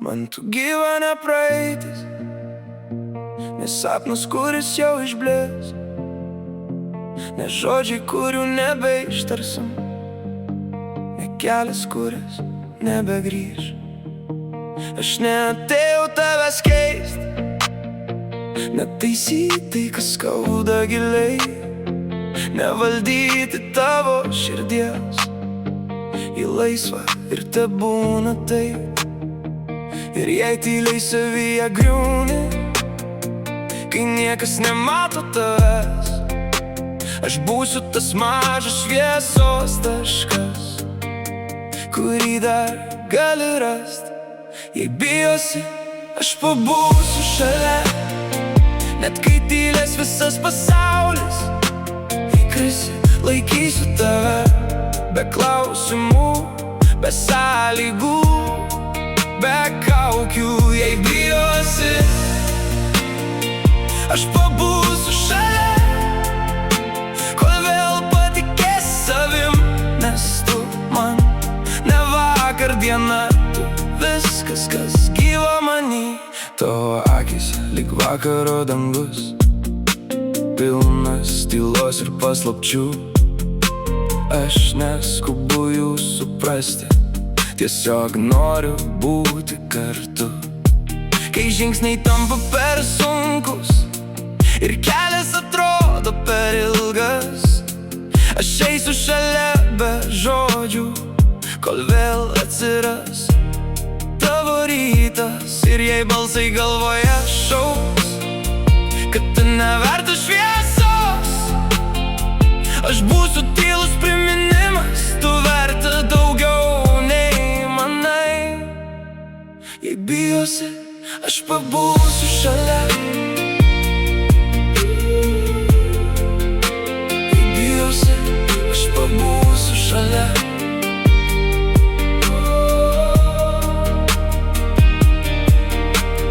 man tu gyva ne praeitis, ne sapnas, kuris jau išblės, ne žodžiai, kurių nebeištarsim, ne kelias, kuris nebegrįž. Aš neatėjau tavęs keist, netaisyti tai, kas skauda giliai, nevaldyti tavo širdies į laisvą ir tebūna taip. Ir jei tyliai savyje griūni, kai niekas nemato tavęs, aš būsiu tas mažas šviesos taškas, kurį dar gali rast. Jei bijosi, aš pabūsiu šalia, net kai tylės visas pasaulis. Jei krisi, laikysiu tave, be klausimų, be sąlygų, be kaukių. Jei bijosi, aš pabūsiu šalia, kol vėl patikėsi savim, nes tu man ne vakar diena, tu viskas, kas gyva many. Tavo akys lyg vakaro dangus, pilnas tylos ir paslapčių. Aš neskubu jų suprasti, tiesiog noriu būti kartu. Kai žingsniai tampa per sunkus ir kelias atrodo per ilgas, aš eisiu šalia be žodžių, kol vėl atsiras tavo rytas. Ir jei balsai galvoje šauks, kad tu neverta šviesos, aš būsiu tylus priminimas, tu verta daugiau nei manai. Jei bijosi, aš pabūsiu šalia, jei bijosi, aš pabūsiu šalia.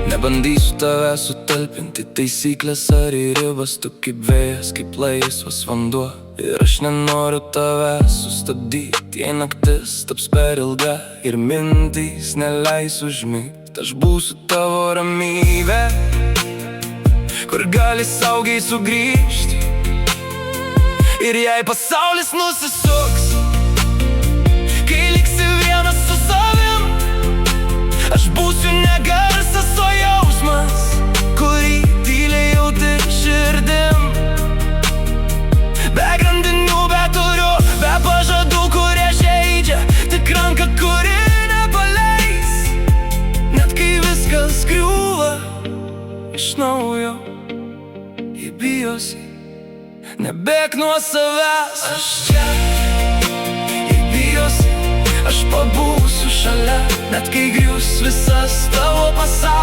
Nebandysiu tave sutalpinti taisyklės ar į ribas, tu kaip vėjas, kaip laisvas vanduo. Ir aš nenoriu tave sustabdyti, jei naktis taps per ilga ir mintys neleis užmigt. Aš būsiu tavo ramybė, kur gali saugiai sugrįžti. Ir jei pasaulis nusisuks, kai liksi vienas su savim, aš būsiu ne garsas, o jausmas, kurį tyliai jauti širdim. Be grandinių, be turiu, be pažadų, kurie žeidžia, tik ranka, kuri nepaleis. Net kai viskas griūva iš naujo, jei bijosi, nebėk nuo savęs. Aš čia, jei bijosi, aš pabūsiu šalia, net kai grius visas tavo pasaulis.